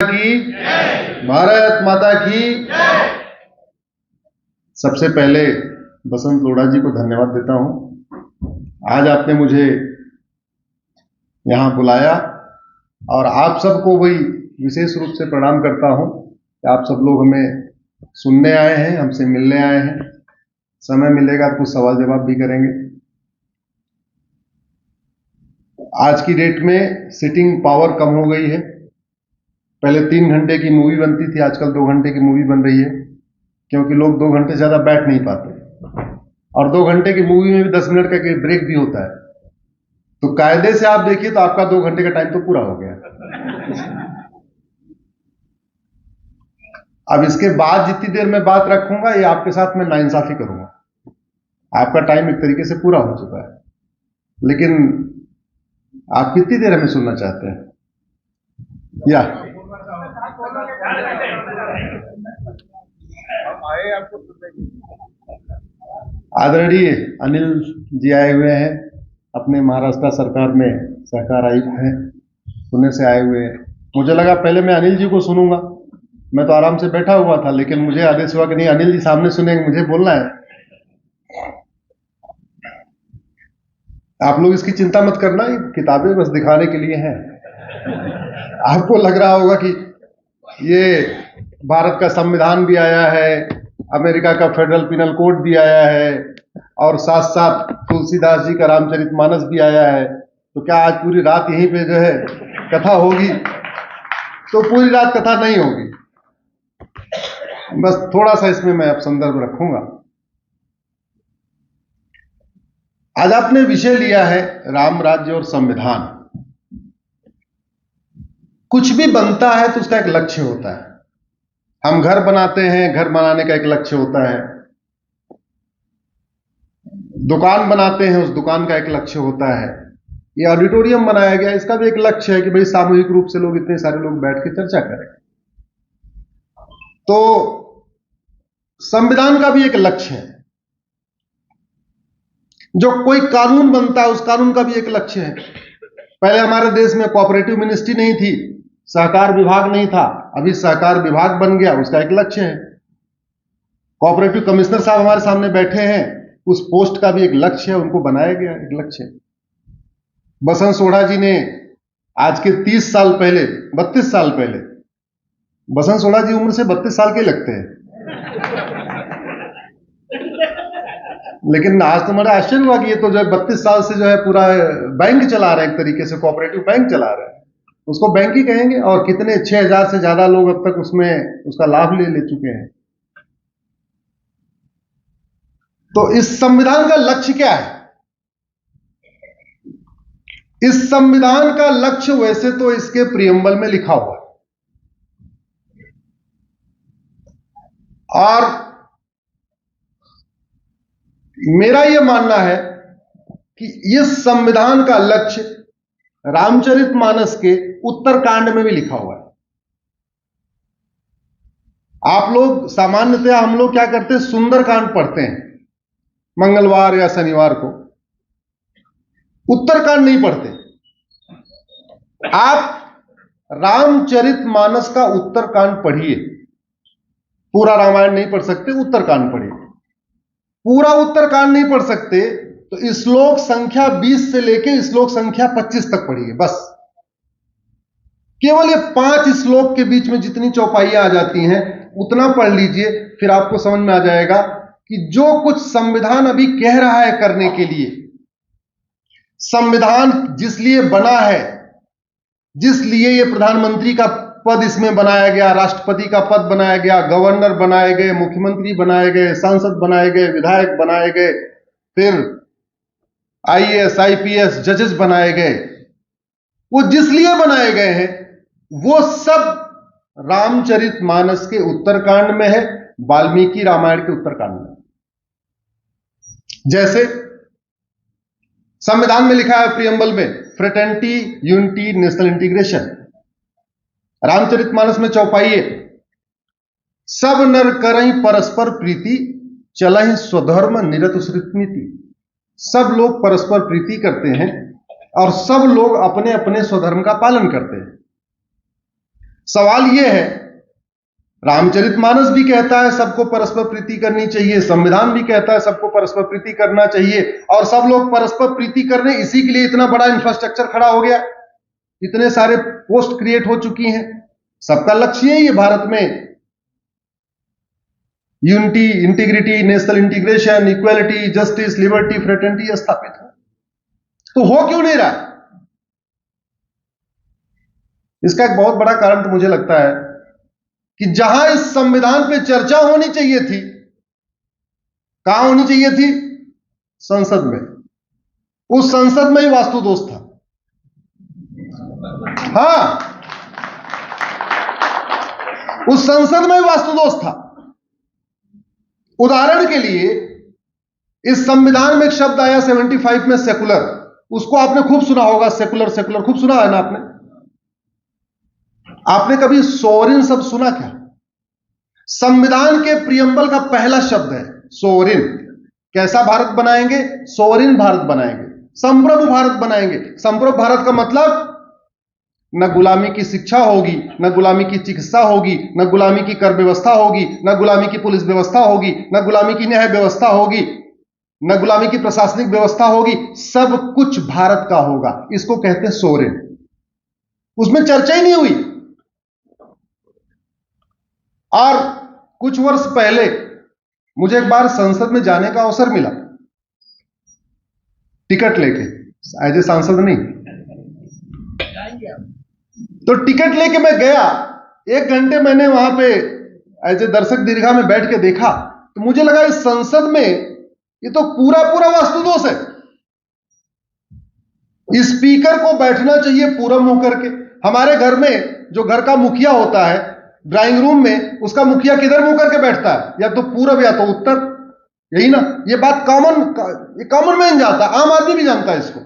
की, भारत माता की। सबसे पहले बसंत लोढ़ा जी को धन्यवाद देता हूं। आज आपने मुझे यहां बुलाया और आप सबको वही विशेष रूप से प्रणाम करता हूं कि आप सब लोग हमें सुनने आए हैं, हमसे मिलने आए हैं। समय मिलेगा तो कुछ सवाल जवाब भी करेंगे। आज की डेट में सिटिंग पावर कम हो गई है। पहले 3 घंटे की मूवी बनती थी, आजकल 2 घंटे की मूवी बन रही है, क्योंकि लोग 2 घंटे से ज्यादा बैठ नहीं पाते। और 2 घंटे की मूवी में भी 10 मिनट का ब्रेक भी होता है। तो कायदे से आप देखिए तो आपका 2 घंटे का टाइम तो पूरा हो गया। अब इसके बाद जितनी देर मैं बात रखूंगा ये आपके साथ मैं नाइंसाफी करूंगा। आपका टाइम एक तरीके से पूरा हो चुका है, लेकिन आप कितनी देर हमें सुनना चाहते हैं? या आदरणीय अनिल जी आए हुए हैं, अपने महाराष्ट्र सरकार में सहकार आयुक्त हैं, पुणे से आए हुए हैं। मुझे लगा पहले मैं अनिल जी को सुनूंगा, मैं तो आराम से बैठा हुआ था, लेकिन मुझे आदेश हुआ कि नहीं, अनिल जी सामने सुनेंगे, मुझे बोलना है। आप लोग इसकी चिंता मत करना, ये किताबें बस दिखाने के लिए हैं। आपको लग रहा होगा कि ये भारत का संविधान भी आया है, अमेरिका का फेडरल पिनल कोड भी आया है, और साथ साथ तुलसीदास जी का रामचरितमानस भी आया है। तो क्या आज पूरी रात यहीं पे जो है कथा होगी? तो पूरी रात कथा नहीं होगी, बस थोड़ा सा इसमें मैं अब संदर्भ रखूंगा। आज आपने विषय लिया है राम राज्य और संविधान। कुछ भी बनता है तो उसका एक लक्ष्य होता है। हम घर बनाते हैं, घर बनाने का एक लक्ष्य होता है। दुकान बनाते हैं, उस दुकान का एक लक्ष्य होता है। ये ऑडिटोरियम बनाया गया, इसका भी एक लक्ष्य है कि भाई सामूहिक रूप से लोग, इतने सारे लोग बैठ के चर्चा करें। तो संविधान का भी एक लक्ष्य है। जो कोई कानून बनता है उस कानून का भी एक लक्ष्य है। पहले हमारे देश में कोऑपरेटिव मिनिस्ट्री नहीं थी, सहकार विभाग नहीं था, अभी सहकार विभाग बन गया, उसका एक लक्ष्य है। कोऑपरेटिव कमिश्नर साहब हमारे सामने बैठे हैं, उस पोस्ट का भी एक लक्ष्य है, उनको बनाया गया एक लक्ष्य है। बसंत सोढ़ा जी ने आज के 30 साल पहले, 32 साल पहले, बसंत सोढ़ा जी उम्र से 32 साल के लगते हैं, लेकिन आज तो मेरा आश्चर्य हुआ कि ये तो जो 32 साल से जो है पूरा बैंक चला रहे हैं, एक तरीके से कोऑपरेटिव बैंक चला रहे हैं, उसको बैंक ही कहेंगे। और कितने 6000 से ज्यादा लोग अब तक उसमें उसका लाभ ले चुके हैं। तो इस संविधान का लक्ष्य क्या है? इस संविधान का लक्ष्य वैसे तो इसके प्रियम्बल में लिखा हुआ है, और मेरा यह मानना है कि इस संविधान का लक्ष्य रामचरितमानस के उत्तरकांड में भी लिखा हुआ है। आप लोग सामान्यतया, हम लोग क्या करते हैं, सुंदरकांड पढ़ते हैं मंगलवार या शनिवार को, उत्तरकांड नहीं पढ़ते। आप रामचरितमानस का उत्तरकांड पढ़िए, पूरा रामायण नहीं पढ़ सकते, उत्तरकांड पढ़िए। पूरा उत्तरकांड नहीं पढ़ सकते तो श्लोक संख्या 20 से लेकर श्लोक संख्या 25 तक पढ़िए, बस। केवल ये 5 श्लोक के बीच में जितनी चौपाइयां आ जाती हैं उतना पढ़ लीजिए, फिर आपको समझ में आ जाएगा कि जो कुछ संविधान अभी कह रहा है करने के लिए, संविधान जिस लिए बना है, जिस लिए ये प्रधानमंत्री का पद इसमें बनाया गया, राष्ट्रपति का पद बनाया गया, गवर्नर बनाए गए, मुख्यमंत्री बनाए गए, सांसद बनाए गए, विधायक बनाए गए, फिर आईएएस आईपीएस जजेस बनाए गए, वो जिस लिए बनाए गए हैं वो सब रामचरितमानस के उत्तरकांड में है, वाल्मीकि रामायण के उत्तरकांड में। जैसे संविधान में लिखा है प्रियम्बल में, fraternity, unity, national integration. Ramcharitmanas में चौपाई है, सब नर करहि परस्पर प्रीति, चलहि स्वधर्म निरत स्मृति। सब लोग परस्पर प्रीति करते हैं और सब लोग अपने अपने स्वधर्म का पालन करते हैं। सवाल यह है, रामचरितमानस भी कहता है सबको परस्पर प्रीति करनी चाहिए, संविधान भी कहता है सबको परस्पर प्रीति करना चाहिए, और सब लोग परस्पर प्रीति करने इसी के लिए इतना बड़ा इंफ्रास्ट्रक्चर खड़ा हो गया, इतने सारे पोस्ट क्रिएट हो चुकी हैं। सबका लक्ष्य है ये भारत में unity, integrity, national integration, equality, justice, liberty, fraternity स्थापित है। तो हो क्यों नहीं रहा? इसका एक बहुत बड़ा कारण तो मुझे लगता है कि जहां इस संविधान पे चर्चा होनी चाहिए थी, कहां होनी चाहिए थी? संसद में। उस संसद में ही वास्तु दोष था। हां, उस संसद में ही वास्तु दोष था। उदाहरण के लिए इस संविधान में एक शब्द आया 75 में, सेकुलर। उसको आपने खूब सुना होगा, सेकुलर सेकुलर खूब सुना है ना आपने? आपने कभी सोवरिन शब्द सुना क्या? संविधान के प्रियम्बल का पहला शब्द है सोवरिन। कैसा भारत बनाएंगे? सोवरिन भारत बनाएंगे, संप्रभु भारत बनाएंगे। संप्रभु भारत का मतलब न गुलामी की शिक्षा होगी, न गुलामी की चिकित्सा होगी, न गुलामी की कर व्यवस्था होगी, न गुलामी की पुलिस व्यवस्था होगी, न गुलामी की न्याय व्यवस्था होगी, न गुलामी की प्रशासनिक व्यवस्था होगी। सब कुछ भारत का होगा। इसको कहते हैं सोवरिन। उसमें चर्चा ही नहीं हुई। और कुछ वर्ष पहले मुझे एक बार संसद में जाने का अवसर मिला, टिकट लेके, एज ए सांसद नहीं। तो टिकट लेके मैं गया, 1 घंटे मैंने वहां पे एज ए दर्शक दीर्घा में बैठ के देखा, तो मुझे लगा इस संसद में ये तो पूरा पूरा वास्तु दोष है। स्पीकर को बैठना चाहिए पूरब मुंह करके। हमारे घर में जो घर का मुखिया होता है, ड्राइंग रूम में उसका मुखिया किधर मुंह करके बैठता है? या तो पूरब या तो उत्तर, यही ना? ये बात कॉमन मैन जानता है, आम आदमी भी जानता है इसको।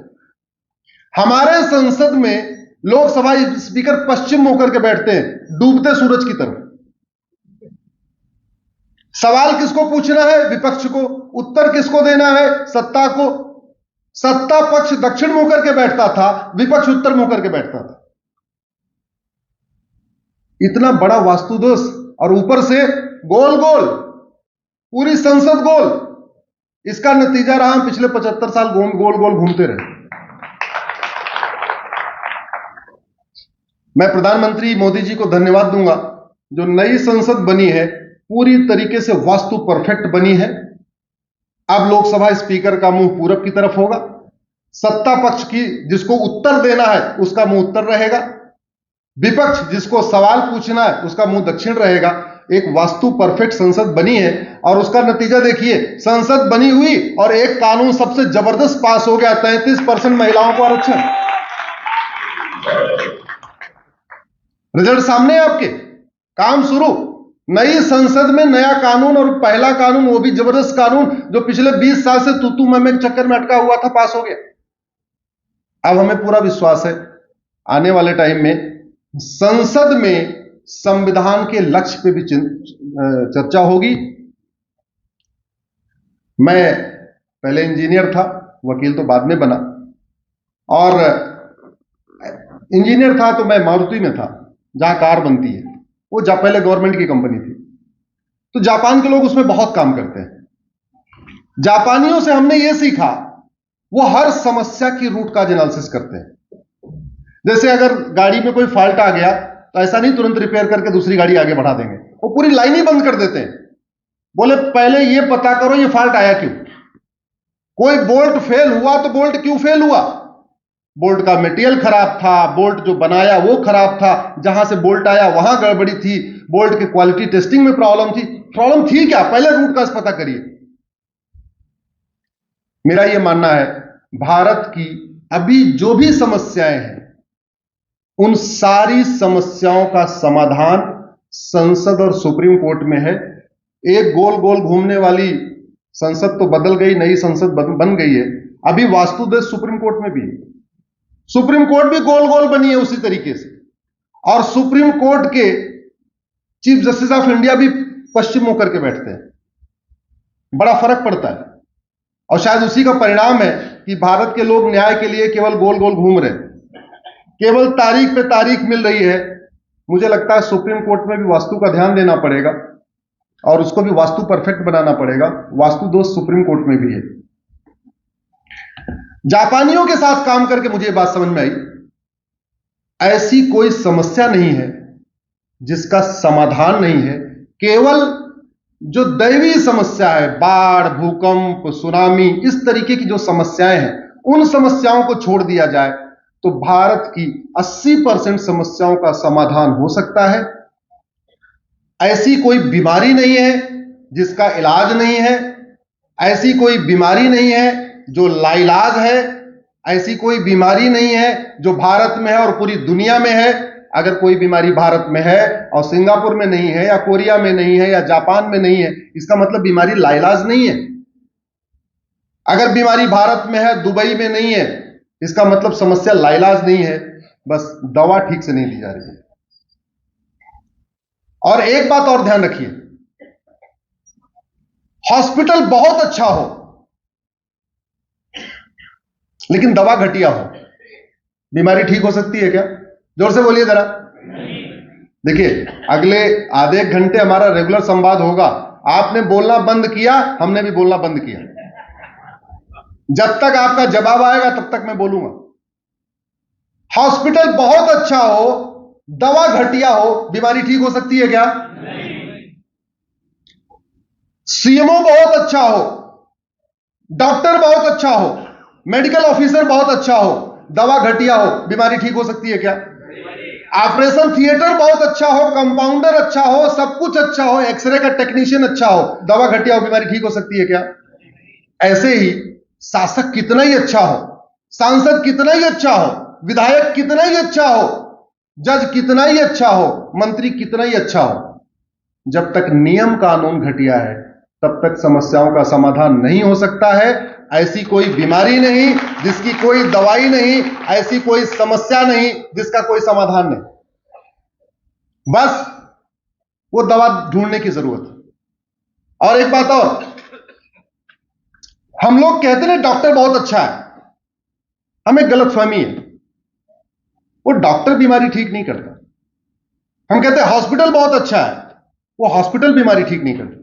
हमारे संसद में लोकसभा स्पीकर पश्चिम मुंह करके बैठते हैं, डूबते सूरज की तरफ। सवाल किसको पूछना है? विपक्ष को। उत्तर किसको देना है? सत्ता को। सत्ता पक्ष दक्षिण मुंह करके बैठता था, विपक्ष उत्तर मुंह करके बैठता था। इतना बड़ा वास्तु दोष, और ऊपर से गोल गोल, पूरी संसद गोल। इसका नतीजा रहा हम पिछले 75 साल गोल गोल घूमते रहे। मैं प्रधानमंत्री मोदी जी को धन्यवाद दूंगा, जो नई संसद बनी है पूरी तरीके से वास्तु परफेक्ट बनी है। अब लोकसभा स्पीकर का मुंह पूरब की तरफ होगा, सत्ता पक्ष की जिसको उत्तर देना है उसका मुंह उत्तर रहेगा, विपक्ष जिसको सवाल पूछना है उसका मुंह दक्षिण रहेगा। एक वास्तु परफेक्ट संसद बनी है, और उसका नतीजा देखिए, संसद बनी हुई और एक कानून सबसे जबरदस्त पास हो गया, 33% महिलाओं को आरक्षण। रिजल्ट सामने है आपके, काम शुरू। नई संसद में नया कानून, और पहला कानून वो भी जबरदस्त कानून जो पिछले 20 साल से तू मैं के चक्कर में अटका हुआ था, पास हो गया। अब हमें पूरा विश्वास है आने वाले टाइम में संसद में संविधान के लक्ष्य पे भी चर्चा होगी। मैं पहले इंजीनियर था, वकील तो बाद में बना, और इंजीनियर था तो मैं मारुति में था जहां कार बनती है। वो पहले गवर्नमेंट की कंपनी थी। तो जापान के लोग उसमें बहुत काम करते हैं। जापानियों से हमने ये सीखा, वो हर समस्या की रूट काज एनालिसिस करते हैं। जैसे अगर गाड़ी में कोई फॉल्ट आ गया तो ऐसा नहीं तुरंत रिपेयर करके दूसरी गाड़ी आगे बढ़ा देंगे, वो पूरी लाइन ही बंद कर देते हैं। बोले पहले ये पता करो ये फॉल्ट आया क्यों। कोई बोल्ट फेल हुआ तो बोल्ट क्यों फेल हुआ? बोल्ट का मटेरियल खराब था, बोल्ट जो बनाया वो खराब था, जहां से बोल्ट आया वहां गड़बड़ी थी, बोल्ट की क्वालिटी टेस्टिंग में प्रॉब्लम थी क्या? पहले रूट काज पता करिए। मेरा यह मानना है भारत की अभी जो भी समस्याएं हैं, उन सारी समस्याओं का समाधान संसद और सुप्रीम कोर्ट में है। एक गोल गोल घूमने वाली संसद तो बदल गई, नई संसद बन गई है। अभी वास्तु दोष सुप्रीम कोर्ट में भी है। सुप्रीम कोर्ट भी गोल गोल बनी है उसी तरीके से, और सुप्रीम कोर्ट के चीफ जस्टिस ऑफ इंडिया भी पश्चिम होकर के बैठते हैं। बड़ा फर्क पड़ता है, और शायद उसी का परिणाम है कि भारत के लोग न्याय के लिए केवल गोल गोल घूम रहे हैं। केवल तारीख पे तारीख मिल रही है, मुझे लगता है सुप्रीम कोर्ट में भी वास्तु का ध्यान देना पड़ेगा और उसको भी वास्तु परफेक्ट बनाना पड़ेगा। वास्तु दोष सुप्रीम कोर्ट में भी है। जापानियों के साथ काम करके मुझे यह बात समझ में आई, ऐसी कोई समस्या नहीं है जिसका समाधान नहीं है। केवल जो दैवीय समस्या है, बाढ़, भूकंप, सुनामी, इस तरीके की जो समस्याएं हैं, उन समस्याओं को छोड़ दिया जाए तो भारत की 80% समस्याओं का समाधान हो सकता है। ऐसी कोई बीमारी नहीं है जिसका इलाज नहीं है, ऐसी कोई बीमारी नहीं है जो लाइलाज है, ऐसी कोई बीमारी नहीं है जो भारत में है और पूरी दुनिया में है। अगर कोई बीमारी भारत में है और सिंगापुर में नहीं है या कोरिया में नहीं है या जापान में नहीं है, इसका मतलब बीमारी लाइलाज नहीं है। अगर बीमारी भारत में है, दुबई में नहीं है, इसका मतलब समस्या लाइलाज नहीं है, बस दवा ठीक से नहीं दी जा रही है। और एक बात और ध्यान रखिए, हॉस्पिटल बहुत अच्छा हो लेकिन दवा घटिया हो, बीमारी ठीक हो सकती है क्या? जोर से बोलिए जरा। देखिए, अगले आधे घंटे हमारा रेगुलर संवाद होगा। आपने बोलना बंद किया, हमने भी बोलना बंद किया। जब तक आपका जवाब आएगा तब तक मैं बोलूंगा। हॉस्पिटल बहुत अच्छा हो, दवा घटिया हो, बीमारी ठीक हो सकती है क्या? सीएमओ बहुत अच्छा हो, डॉक्टर बहुत अच्छा हो, मेडिकल ऑफिसर बहुत अच्छा हो, दवा घटिया हो, बीमारी ठीक हो सकती है क्या? ऑपरेशन थिएटर बहुत अच्छा हो, कंपाउंडर अच्छा हो, सब कुछ अच्छा हो, एक्सरे का टेक्नीशियन अच्छा हो, दवा घटिया हो, बीमारी ठीक हो सकती है क्या? ऐसे ही शासक कितना ही अच्छा हो, सांसद कितना ही अच्छा हो, विधायक कितना ही अच्छा हो, जज कितना ही अच्छा हो, मंत्री कितना ही अच्छा हो, जब तक नियम कानून घटिया है तब तक समस्याओं का समाधान नहीं हो सकता है। ऐसी कोई बीमारी नहीं जिसकी कोई दवाई नहीं, ऐसी कोई समस्या नहीं जिसका कोई समाधान नहीं, बस वो दवा ढूंढने की जरूरत है। और एक बात और, हम लोग कहते हैं डॉक्टर बहुत अच्छा है, हमें गलतफहमी है, वो डॉक्टर बीमारी ठीक नहीं करता। हम कहते हैं हॉस्पिटल बहुत अच्छा है, वो हॉस्पिटल बीमारी ठीक नहीं करती।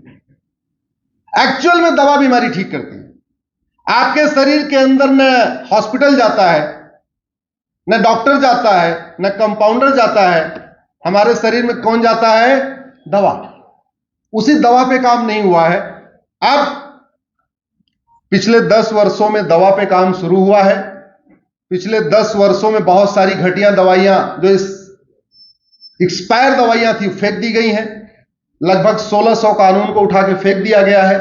एक्चुअल में दवा बीमारी ठीक करती है। आपके शरीर के अंदर न हॉस्पिटल जाता है, न डॉक्टर जाता है, न कंपाउंडर जाता है, हमारे शरीर में कौन जाता है? दवा। उसी दवा पे काम नहीं हुआ है। अब पिछले 10 वर्षों में दवा पे काम शुरू हुआ है। पिछले 10 वर्षों में बहुत सारी घटिया दवाइयां, जो एक्सपायर दवाइयां थी, फेंक दी गई हैं। लगभग 1600 कानून को उठा के फेंक दिया गया है।